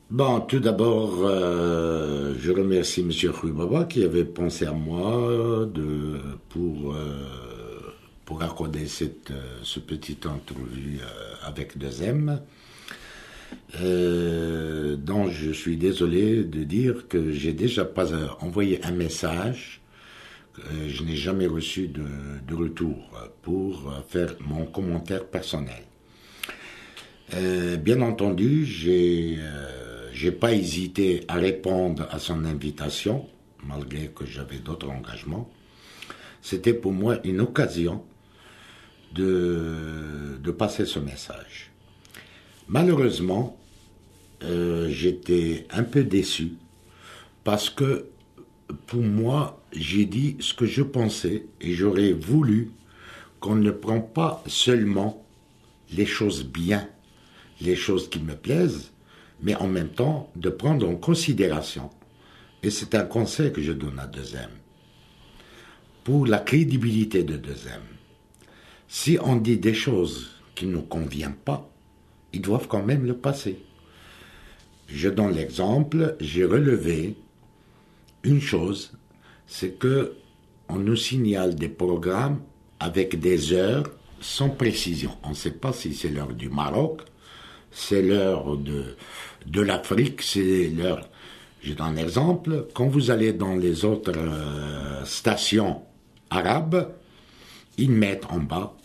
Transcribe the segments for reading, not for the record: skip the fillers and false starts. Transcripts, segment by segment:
Bon, tout d'abord, je remercie Monsieur Rui Baba qui avait pensé à moi pour accorder ce petit entrevue avec deux M. Donc, je suis désolé de dire que j'ai déjà pas envoyé un message. Je n'ai jamais reçu de retour pour faire mon commentaire personnel. Bien entendu, j'ai pas hésité à répondre à son invitation, malgré que j'avais d'autres engagements. C'était pour moi une occasion de passer ce message. Malheureusement, j'étais un peu déçu parce que pour moi, j'ai dit ce que je pensais et j'aurais voulu qu'on ne prend pas seulement les choses bien, les choses qui me plaisent, mais en même temps de prendre en considération, et c'est un conseil que je donne à 2M, pour la crédibilité de 2M. Si on dit des choses qui ne nous conviennent pas, ils doivent quand même le passer. Je donne l'exemple, j'ai relevé une chose, c'est que on nous signale des programmes avec des heures sans précision. On ne sait pas si c'est l'heure du Maroc, c'est l'heure de l'Afrique, c'est l'heure... Je donne un exemple. Quand vous allez dans les autres stations arabes, ils mettent en bas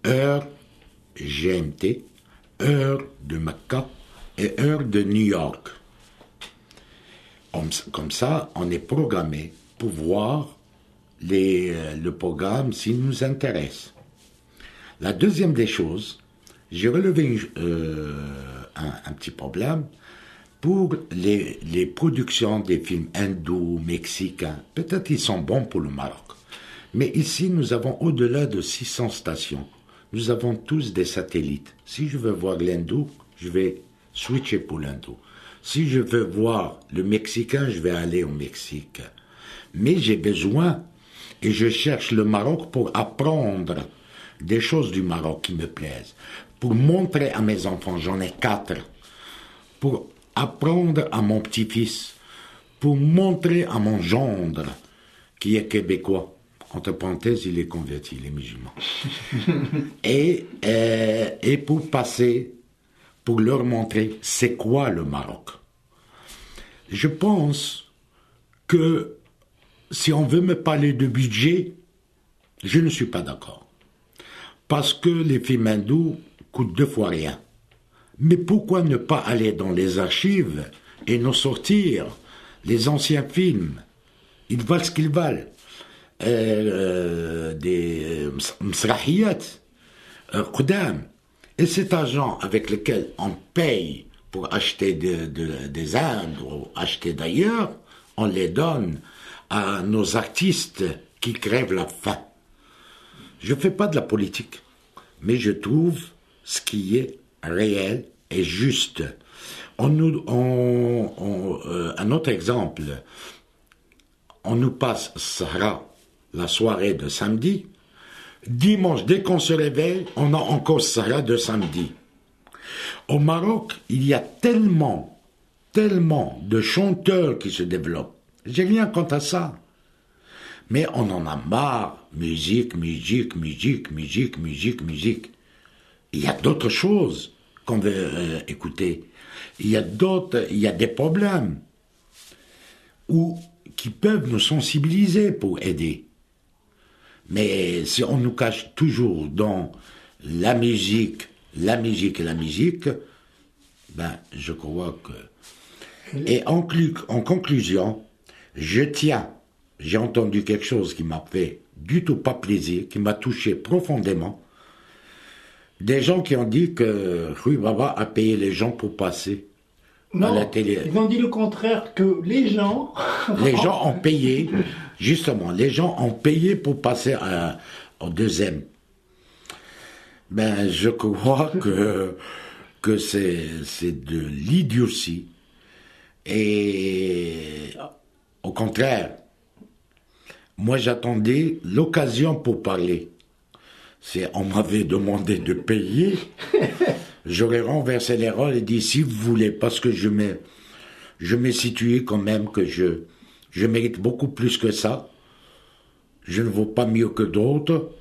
heure GMT, heure de Mecca et heure de New York. Comme ça, on est programmé pour voir le programme s'il nous intéresse. La deuxième des choses, j'ai relevé un petit problème pour les productions des films hindous, mexicains. Peut-être ils sont bons pour le Maroc. Mais ici, nous avons au-delà de 600 stations. Nous avons tous des satellites. Si je veux voir l'hindou, je vais switcher pour l'hindou. Si je veux voir le mexicain, je vais aller au Mexique. Mais j'ai besoin, et je cherche le Maroc pour apprendre des choses du Maroc qui me plaisent, pour montrer à mes enfants, j'en ai 4, pour apprendre à mon petit-fils, pour montrer à mon gendre, qui est québécois. Entre parenthèses, il est converti, il est musulman. Et pour passer, pour leur montrer c'est quoi le Maroc. Je pense que si on veut me parler de budget, je ne suis pas d'accord. Parce que les films hindous coûtent 2 fois rien. Mais pourquoi ne pas aller dans les archives et nous sortir les anciens films? Ils valent ce qu'ils valent. Des msrahiyat, qudam. Et cet argent avec lequel on paye pour acheter des Indes ou acheter d'ailleurs, on les donne à nos artistes qui crèvent la faim. Je ne fais pas de la politique, mais je trouve ce qui est réel et juste. Un autre exemple, on nous passe Sahara la soirée de samedi. Dimanche, dès qu'on se réveille, on a encore Sahara de samedi. Au Maroc, il y a tellement de chanteurs qui se développent. J'ai rien contre ça. Mais on en a marre. Musique. Il y a d'autres choses qu'on veut écouter. Il y a des problèmes qui peuvent nous sensibiliser pour aider. Mais si on nous cache toujours dans la musique, ben, je crois que... Et en conclusion, j'ai entendu quelque chose qui m'a fait du tout pas plaisir, qui m'a touché profondément. Des gens qui ont dit que Rui Baba a payé les gens pour passer à la télé. Ils ont dit le contraire, que les gens... Les gens ont payé, justement, les gens ont payé pour passer au 2M. Ben, je crois que c'est de l'idiotie. Et au contraire, moi j'attendais l'occasion pour parler. On m'avait demandé de payer j'aurais renversé les rôles et dit, si vous voulez, parce que je m'ai situé quand même que je mérite beaucoup plus que ça. Je ne vaux pas mieux que d'autres,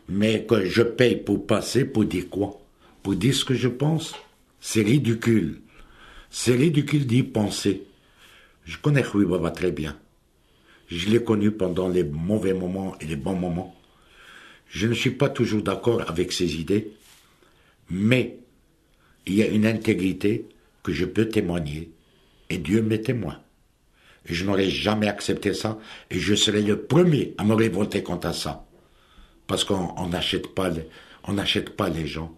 mais que je paye pour passer, pour dire quoi? Pour dire ce que je pense? C'est ridicule. C'est ridicule d'y penser. Je connais Rui Baba très bien. Je l'ai connu pendant les mauvais moments et les bons moments. Je ne suis pas toujours d'accord avec ses idées, mais il y a une intégrité que je peux témoigner, et Dieu m'est témoin. Et je n'aurais jamais accepté ça, et je serais le premier à me révolter contre ça. Parce qu'on n'achète pas les gens.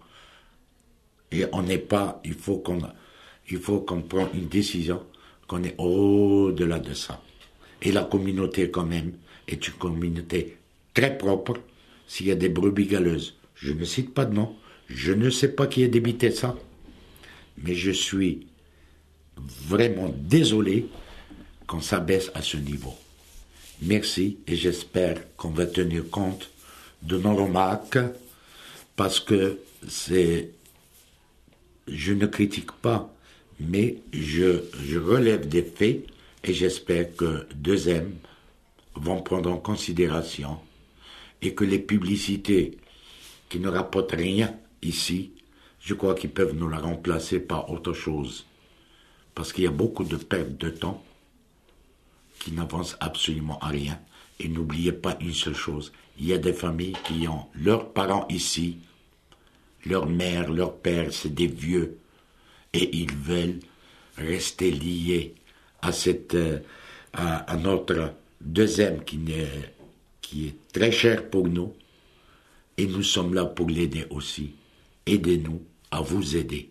Et on n'est pas, il faut qu'on prenne une décision, qu'on est au-delà de ça. Et la communauté, quand même, est une communauté très propre. S'il y a des brebis galeuses, je ne cite pas de nom, je ne sais pas qui a débité ça, mais je suis vraiment désolé qu'on s'abaisse à ce niveau. Merci, et j'espère qu'on va tenir compte de nos remarques, parce que je ne critique pas, mais je relève des faits, et j'espère que deuxième vont prendre en considération, et que les publicités qui ne rapportent rien ici, je crois qu'ils peuvent nous la remplacer par autre chose. Parce qu'il y a beaucoup de pertes de temps qui n'avancent absolument à rien. Et n'oubliez pas une seule chose, il y a des familles qui ont leurs parents ici, leur mère, leur père, c'est des vieux, et ils veulent rester liés à notre deuxième qui est très cher pour nous, et nous sommes là pour l'aider aussi. Aidez-nous à vous aider.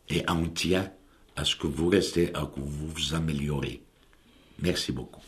Et on tient à ce que vous restez, à que vous vous améliorez. Merci beaucoup.